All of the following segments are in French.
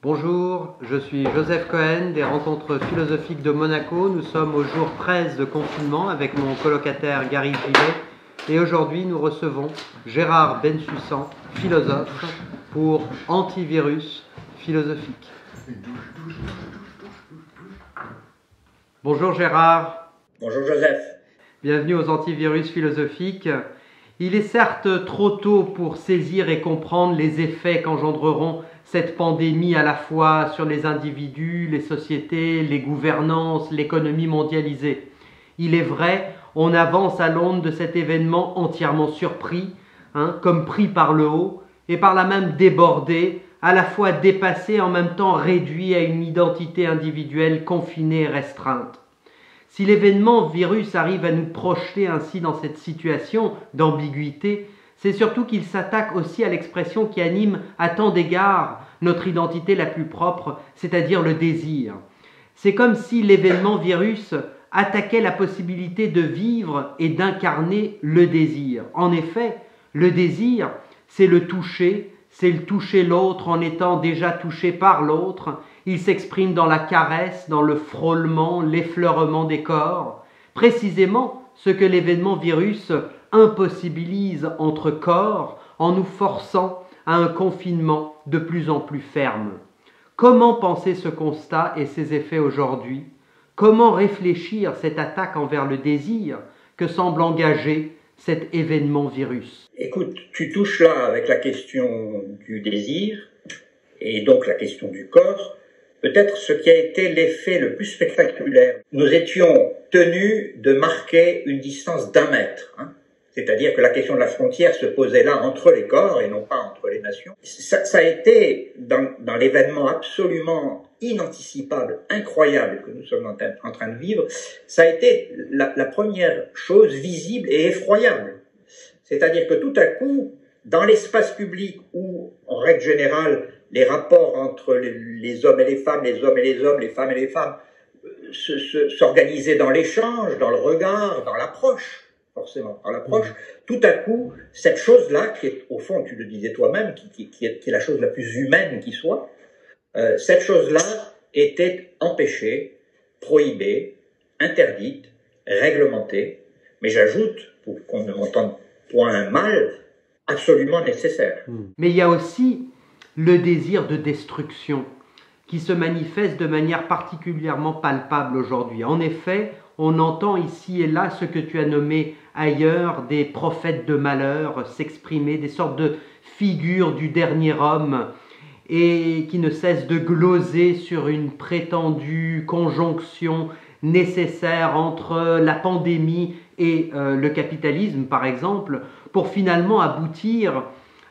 Bonjour, je suis Joseph Cohen des Rencontres philosophiques de Monaco. Nous sommes au jour 13 de confinement avec mon colocataire Gary Gillet et aujourd'hui nous recevons Gérard Bensusan, philosophe, pour Antivirus philosophique. Bonjour Gérard. Bonjour Joseph. Bienvenue aux Antivirus philosophiques. Il est certes trop tôt pour saisir et comprendre les effets qu'engendreront cette pandémie à la fois sur les individus, les sociétés, les gouvernances, l'économie mondialisée. Il est vrai, on avance à l'aune de cet événement entièrement surpris, comme pris par le haut, et par là même débordé, à la fois dépassé et en même temps réduit à une identité individuelle confinée et restreinte. Si l'événement virus arrive à nous projeter ainsi dans cette situation d'ambiguïté, c'est surtout qu'il s'attaque aussi à l'expression qui anime à tant d'égards notre identité la plus propre, c'est-à-dire le désir. C'est comme si l'événement virus attaquait la possibilité de vivre et d'incarner le désir. En effet, le désir, c'est le toucher l'autre en étant déjà touché par l'autre. Il s'exprime dans la caresse, dans le frôlement, l'effleurement des corps. Précisément ce que l'événement virus impossibilise entre corps en nous forçant à un confinement de plus en plus ferme. Comment penser ce constat et ses effets aujourd'hui? Comment réfléchir cette attaque envers le désir que semble engager cet événement virus? Écoute, tu touches là avec la question du désir et donc la question du corps, peut-être ce qui a été l'effet le plus spectaculaire. Nous étions tenus de marquer une distance d'1 mètre, c'est-à-dire que la question de la frontière se posait là entre les corps et non pas entre les nations. Ça a été, dans l'événement absolument inanticipable, incroyable que nous sommes en train de vivre, ça a été la première chose visible et effroyable. C'est-à-dire que tout à coup, dans l'espace public où, en règle générale, les rapports entre les hommes et les femmes, les hommes et les hommes, les femmes et les femmes, s'organisaient dans l'échange, dans le regard, dans l'approche, forcément, dans l'approche, tout à coup, cette chose-là, qui est, au fond, tu le disais toi-même, qui est la chose la plus humaine qui soit, cette chose-là était empêchée, prohibée, interdite, réglementée, mais j'ajoute, pour qu'on ne m'entende point mal, absolument nécessaire. Mais il y a aussi le désir de destruction qui se manifeste de manière particulièrement palpable aujourd'hui. En effet, on entend ici et là ce que tu as nommé ailleurs des prophètes de malheur s'exprimer, des sortes de figures du dernier homme et qui ne cessent de gloser sur une prétendue conjonction nécessaire entre la pandémie et le capitalisme, par exemple, pour finalement aboutir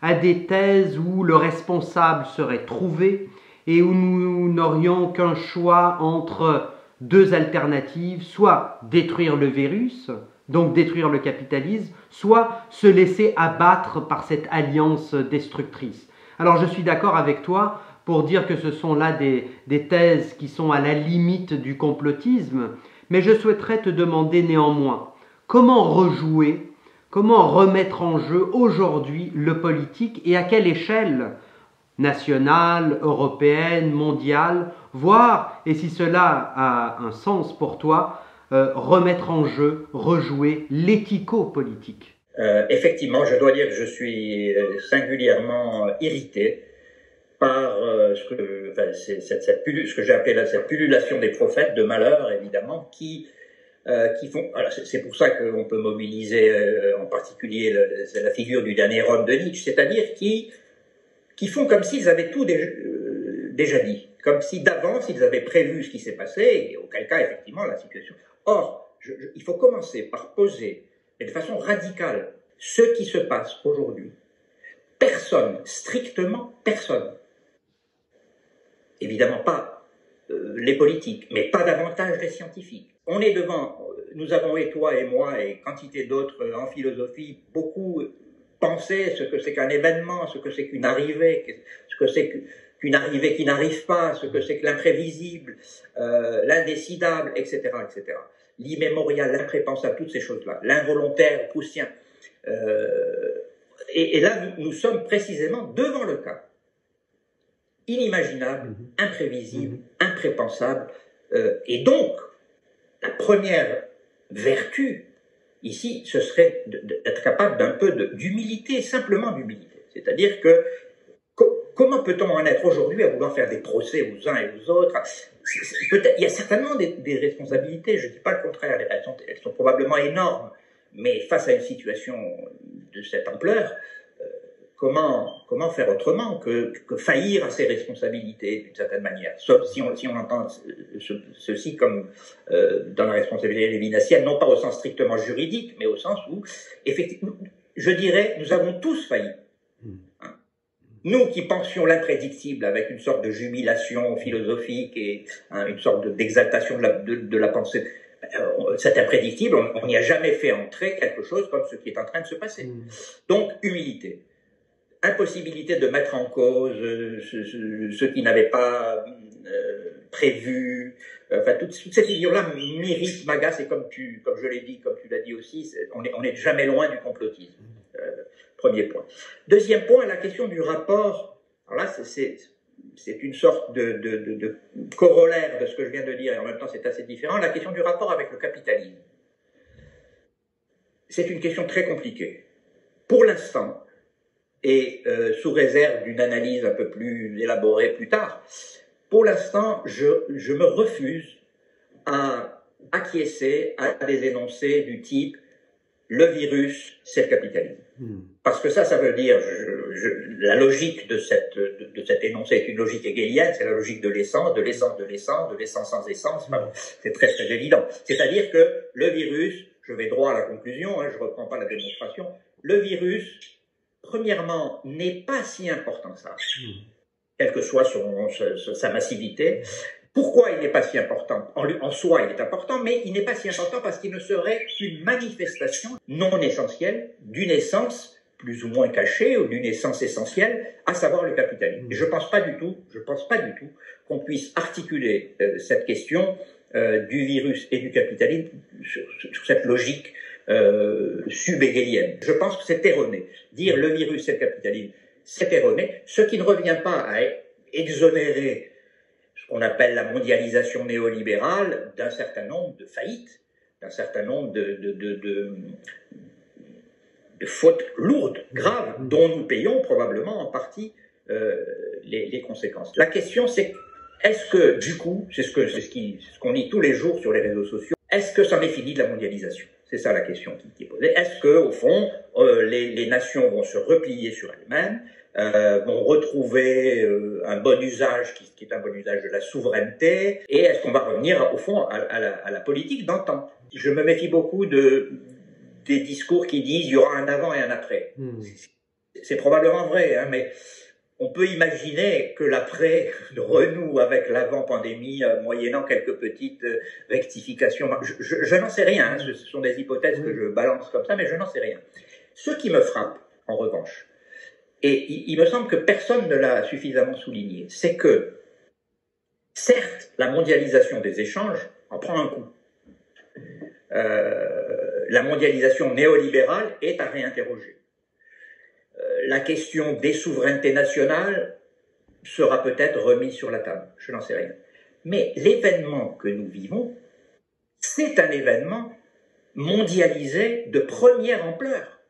à des thèses où le responsable serait trouvé et où nous n'aurions qu'un choix entre deux alternatives, soit détruire le virus, donc détruire le capitalisme, soit se laisser abattre par cette alliance destructrice. Alors je suis d'accord avec toi pour dire que ce sont là des thèses qui sont à la limite du complotisme, mais je souhaiterais te demander néanmoins, comment rejouer, comment remettre en jeu aujourd'hui le politique et à quelle échelle nationale, européenne, mondiale, voire, et si cela a un sens pour toi, remettre en jeu, rejouer l'éthico-politique. Effectivement, je dois dire que je suis singulièrement irrité par ce que j'ai appelé cette pullulation des prophètes de malheur, évidemment, qui font. Alors c'est pour ça qu'on peut mobiliser en particulier la figure du dernier homme de Nietzsche, c'est-à-dire qui font comme s'ils avaient tout déjà dit, comme si d'avance ils avaient prévu ce qui s'est passé, et auquel cas effectivement la situation. Or, il faut commencer par poser, et de façon radicale, ce qui se passe aujourd'hui. Personne, strictement personne, évidemment pas les politiques, mais pas davantage les scientifiques. On est devant, nous avons, et toi et moi et quantité d'autres en philosophie, beaucoup pensé ce que c'est qu'un événement, ce que c'est qu'une arrivée, ce que c'est qu'une arrivée qui n'arrive pas, ce que c'est que l'imprévisible, l'indécidable, etc., etc. L'immémorial, l'imprépensible, toutes ces choses-là, l'involontaire, poussien. Et là, nous sommes précisément devant le cas inimaginable, imprévisible, imprépensables. Et donc, la première vertu, ici, ce serait d'être capable d'un peu d'humilité, simplement d'humilité. C'est-à-dire que comment peut-on en être aujourd'hui à vouloir faire des procès aux uns et aux autres? Il y a certainement des responsabilités, je ne dis pas le contraire, elles sont probablement énormes, mais face à une situation de cette ampleur, comment faire autrement que faillir à ses responsabilités d'une certaine manière, sauf si on entend ceci comme dans la responsabilité lévinassienne, non pas au sens strictement juridique, mais au sens où, effectivement, je dirais, nous avons tous failli. Hein. Nous qui pensions l'imprédictible avec une sorte de jubilation philosophique et une sorte d'exaltation de la pensée, cet imprédictible, on n'y a jamais fait entrer quelque chose comme ce qui est en train de se passer. Donc, humilité. Impossibilité de mettre en cause ce qui n'avait pas prévu. Enfin, toute cette figure-là m'irrite, m'agace, et comme je l'ai dit, comme tu l'as dit aussi, on est jamais loin du complotisme. Premier point. Deuxième point, la question du rapport. Alors là, c'est une sorte de corollaire de ce que je viens de dire, et en même temps c'est assez différent. La question du rapport avec le capitalisme. C'est une question très compliquée. Pour l'instant, et sous réserve d'une analyse un peu plus élaborée plus tard, pour l'instant, je me refuse à acquiescer à des énoncés du type « le virus, c'est le capitalisme ». Parce que ça veut dire, la logique de cet énoncé est une logique hegelienne, c'est la logique de l'essence, de l'essence de l'essence, de l'essence sans essence, enfin, c'est très très évident. C'est-à-dire que le virus, je vais droit à la conclusion, je ne reprends pas la démonstration, le virus, premièrement, n'est pas si important que ça, quelle que soit sa massivité. Pourquoi il n'est pas si important? En soi, il est important, mais il n'est pas si important parce qu'il ne serait qu'une manifestation non essentielle d'une essence plus ou moins cachée ou d'une essence essentielle, à savoir le capitalisme. Et je pense pas du tout qu'on puisse articuler cette question du virus et du capitalisme sur cette logique sub-hegelienne. Je pense que c'est erroné. Dire le virus c'est le capitalisme, c'est erroné, ce qui ne revient pas à exonérer ce qu'on appelle la mondialisation néolibérale d'un certain nombre de faillites, d'un certain nombre de fautes lourdes, graves, dont nous payons probablement en partie les conséquences. La question c'est, est-ce que du coup, c'est ce qu'on lit tous les jours sur les réseaux sociaux, est-ce que c'en est fini de la mondialisation? C'est ça la question qui est posée. Est-ce que, au fond, les nations vont se replier sur elles-mêmes, vont retrouver un bon usage qui est un bon usage de la souveraineté, et est-ce qu'on va revenir, au fond, à la politique d'antan? Je me méfie beaucoup des discours qui disent il y aura un avant et un après. C'est probablement vrai, hein, mais on peut imaginer que l'après renoue avec l'avant-pandémie, moyennant quelques petites rectifications. Je n'en sais rien, hein, ce sont des hypothèses que je balance comme ça, mais je n'en sais rien. Ce qui me frappe, en revanche, et il me semble que personne ne l'a suffisamment souligné, c'est que, certes, la mondialisation des échanges en prend un coup. La mondialisation néolibérale est à réinterroger. La question des souverainetés nationales sera peut-être remise sur la table, je n'en sais rien. Mais l'événement que nous vivons, c'est un événement mondialisé de première ampleur.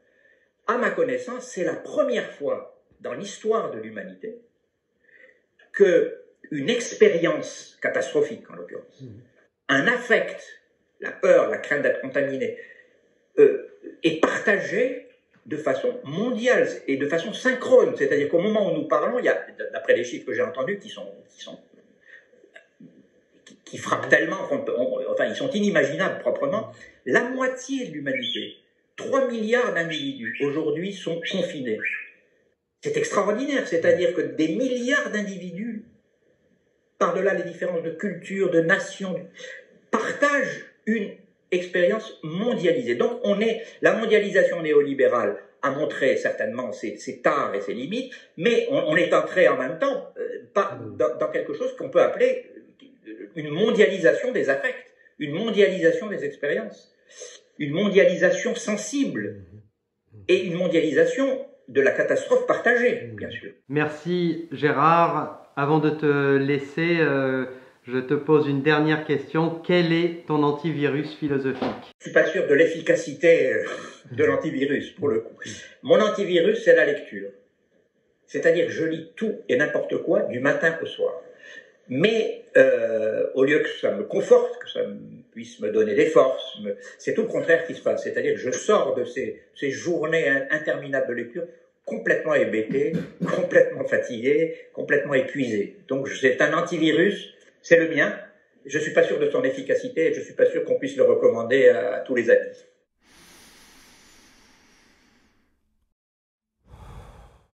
À ma connaissance, c'est la première fois dans l'histoire de l'humanité qu'une expérience catastrophique, en l'occurrence, un affect, la peur, la crainte d'être contaminé, est partagé de façon mondiale et de façon synchrone. C'est-à-dire qu'au moment où nous parlons, il y a, d'après les chiffres que j'ai entendus, qui frappent tellement, enfin ils sont inimaginables proprement, la moitié de l'humanité, 3 milliards d'individus aujourd'hui sont confinés. C'est extraordinaire, c'est-à-dire que des milliards d'individus, par-delà les différences de culture, de nation, partagent une expérience mondialisée. Donc la mondialisation néolibérale a montré certainement ses tares et ses limites, mais on est entré en même temps dans quelque chose qu'on peut appeler une mondialisation des affects, une mondialisation des expériences, une mondialisation sensible et une mondialisation de la catastrophe partagée, bien sûr. Merci Gérard. Avant de te laisser, je te pose une dernière question. Quel est ton antivirus philosophique? Je suis pas sûr de l'efficacité de l'antivirus, pour le coup. Mon antivirus, c'est la lecture. C'est-à-dire que je lis tout et n'importe quoi du matin au soir. Mais au lieu que ça me conforte, que ça puisse me donner des forces, c'est tout le contraire qui se passe. C'est-à-dire que je sors de ces journées interminables de lecture complètement hébété, complètement fatigué, complètement épuisé. Donc c'est un antivirus, c'est le mien. Je suis pas sûr de son efficacité et je suis pas sûr qu'on puisse le recommander à tous les amis.